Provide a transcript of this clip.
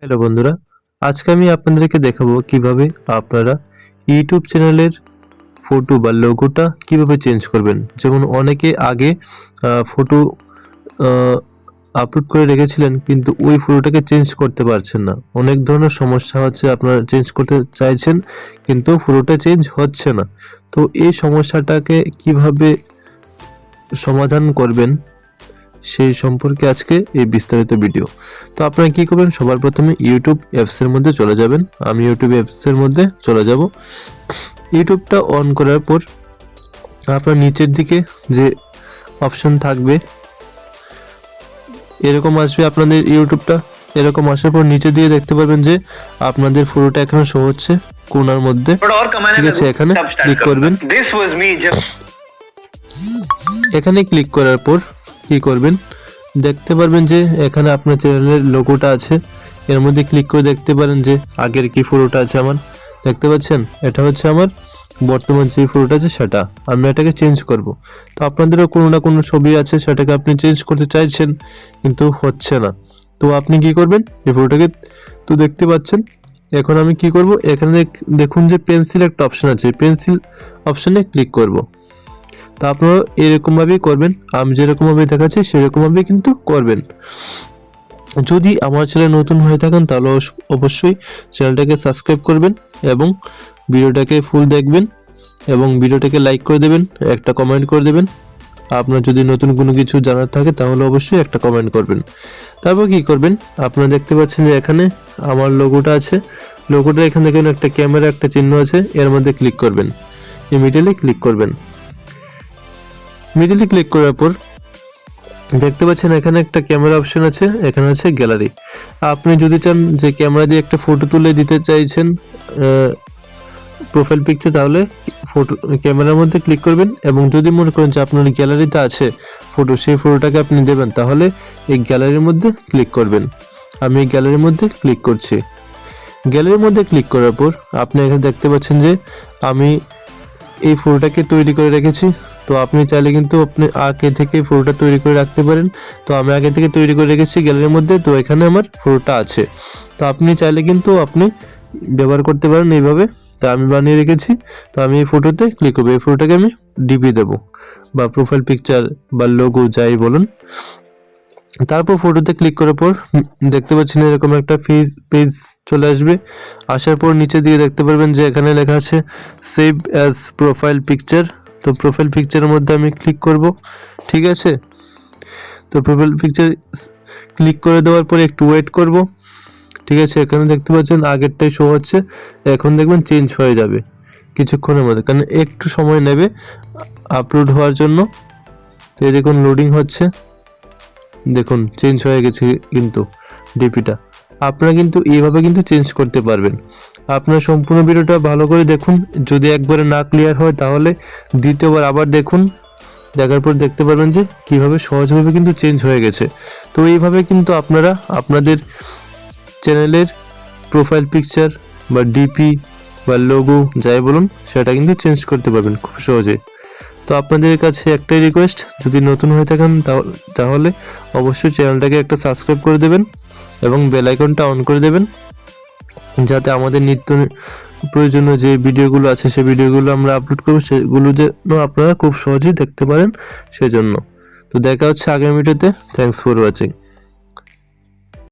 Hello বন্ধুরা, আজকে আমি আপনাদেরকে দেখাবো কিভাবে আপনারা ইউটিউব চ্যানেলের ফটো বা লোগোটা কিভাবে চেঞ্জ করবেন। যেমন অনেকে আগে ফটো আপলোড করে রেখেছিলেন কিন্তু ওই ফটোটাকে চেঞ্জ করতে পারছেন না। অনেক ধরনের সমস্যা হচ্ছে, আপনারা চেঞ্জ করতে চাইছেন কিন্তু ফটোটা চেঞ্জ হচ্ছে না। তো এই সমস্যাটাকে কিভাবে সমাধান করবেন সেই সম্পর্কে আজকে এই বিস্তারিত ভিডিও। তো আপনারা কি করবেন, সবার প্রথমে ইউটিউব অ্যাপসের মধ্যে চলে যাবেন। আমি ইউটিউব অ্যাপসের মধ্যে চলে যাব। ইউটিউবটা অন করার পর আপনার নিচের দিকে যে অপশন থাকবে এরকম আসবে, আপনাদের ইউটিউবটা এরকম আসার পর নিচে দিয়ে দেখতে পাবেন যে আপনাদের ফটোটা এখানে শো হচ্ছে কোণার মধ্যে। ঠিক আছে, এখানে ক্লিক করবেন। এখানে ক্লিক করার পর কি করবেন, দেখতে পারবেন যে এখানে আপনার চ্যানেলের লোগোটা আছে। এর মধ্যে ক্লিক করে দেখতে পারেন যে আগের কি ফটোটা আছে আমার, দেখতে পাচ্ছেন এটা হচ্ছে আমার বর্তমান যে ফটোটা আছে সেটা। আমি এটাকে চেঞ্জ করব। তো আপনাদেরও কোনো না কোনো ছবি আছে, সেটাকে আপনি চেঞ্জ করতে চাইছেন কিন্তু হচ্ছে না। তো আপনি কি করবেন, এই ফটোটাকে তো দেখতে পাচ্ছেন। এখন আমি কি করব, এখানে দেখুন যে পেন্সিল একটা অপশন আছে, পেন্সিল অপশনে ক্লিক করব। তো আপনারা এরকমভাবেই করবেন, আমি যেরকমভাবে দেখাচ্ছি সেরকমভাবেই কিন্তু করবেন। যদি আমার চ্যানেল নতুন হয়ে থাকেন তাহলে অবশ্যই চ্যানেলটাকে সাবস্ক্রাইব করবেন এবং ভিডিওটাকে ফুল দেখবেন এবং ভিডিওটাকে লাইক করে দেবেন, একটা কমেন্ট করে দেবেন। আপনার যদি নতুন কোনো কিছু জানার থাকে তাহলে অবশ্যই একটা কমেন্ট করবেন। তারপর কি করবেন, আপনারা দেখতে পাচ্ছেন যে এখানে আমার লোগোটা আছে। লোগোটা এখানে দেখুন একটা ক্যামেরা একটা চিহ্ন আছে, এর মধ্যে ক্লিক করবেন। এই মিডলে ক্লিক করবেন। মিডলে ক্লিক করার পর দেখতে পাচ্ছেন এখানে একটা ক্যামেরা অপশন আছে, এখানে আছে গ্যালারি। আপনি যদি চান যে ক্যামেরা দিয়ে একটা ফটো তুলে দিতে চাইছেন প্রোফাইল পিকচার, তাহলে ফটো ক্যামেরার মধ্যে ক্লিক করবেন এবং যদি মনে করেন যে আপনার গ্যালারিতে আছে ফটো, সেই ফটোটাকে আপনি দেবেন, তাহলে এই গ্যালারির মধ্যে ক্লিক করবেন। আমি এই গ্যালারির মধ্যে ক্লিক করছি। গ্যালারির মধ্যে ক্লিক করার পর আপনি এখানে দেখতে পাচ্ছেন যে আমি এই ফটোটাকে তৈরি করে রেখেছি। তো আপনি চাইলে কিন্তু আপনি আগে থেকে ফটোটা তৈরি করে রাখতে পারেন। তো আমি আগে থেকে তৈরি করে রেখেছি গ্যালারির মধ্যে, তো এখানে আমার ফটোটা আছে। তো আপনি চাইলে কিন্তু আপনি ব্যবহার করতে পারেন এইভাবে। তো আমি বানিয়ে রেখেছি, তো আমি এই ফটোতে ক্লিক করবো। এই ফটোটাকে আমি ডিপি দেবো বা প্রোফাইল পিকচার বা লোগো যাই বলুন। তারপর ফটোতে ক্লিক করার পর দেখতে পাচ্ছেন এরকম একটা পেজ চলে আসবে। আসার পর নিচে দিকে দেখতে পারবেন যে এখানে লেখা আছে সেভ অ্যাজ প্রোফাইল পিকচার। তো প্রোফাইল পিকচারের মধ্যে আমি ক্লিক করব। ঠিক আছে, তো প্রোফাইল পিকচার ক্লিক করে দেওয়ার পরে একটু ওয়েট করব। ঠিক আছে, এখানে দেখতে পাচ্ছেন আগেরটাই শো হচ্ছে, এখন দেখবেন চেঞ্জ হয়ে যাবে কিছুক্ষণের মধ্যে, কারণ একটু সময় নেবে আপলোড হওয়ার জন্য। তো এই দেখুন লোডিং হচ্ছে, দেখুন চেঞ্জ হয়ে গেছে কিন্তু ডিপিটা। আপনারা কিন্তু এইভাবে কিন্তু চেঞ্জ করতে পারবেন। আপনার সম্পূর্ণ ভিডিওটা ভালো করে দেখুন, যদি একবারে না ক্লিয়ার হয় তাহলে দ্বিতীয়বার আবার দেখুন। দেখার পর দেখতে পারবেন যে কিভাবে সহজভাবে কিন্তু চেঞ্জ হয়ে গেছে। তো এইভাবে কিন্তু আপনারা আপনাদের চ্যানেলের প্রোফাইল পিকচার বা ডিপি বা লোগো যাই বলুন সেটা কিন্তু চেঞ্জ করতে পারবেন খুব সহজে। তো আপনাদের কাছে একটাই রিকোয়েস্ট, যদি নতুন হয়ে থাকেন তাহলে অবশ্যই চ্যানেলটাকে একটা সাবস্ক্রাইব করে দেবেন এবং বেল আইকনটা অন করে দেবেন, যাতে আমাদের নিত্য প্রয়োজনীয় যে ভিডিওগুলো আছে সেই ভিডিওগুলো আমরা আপলোড করবো সেগুলো যেন আপনারা খুব সহজেই দেখতে পারেন সেজন্য। তো দেখা হচ্ছে আগামী ভিডিওতে। Thanks for watching.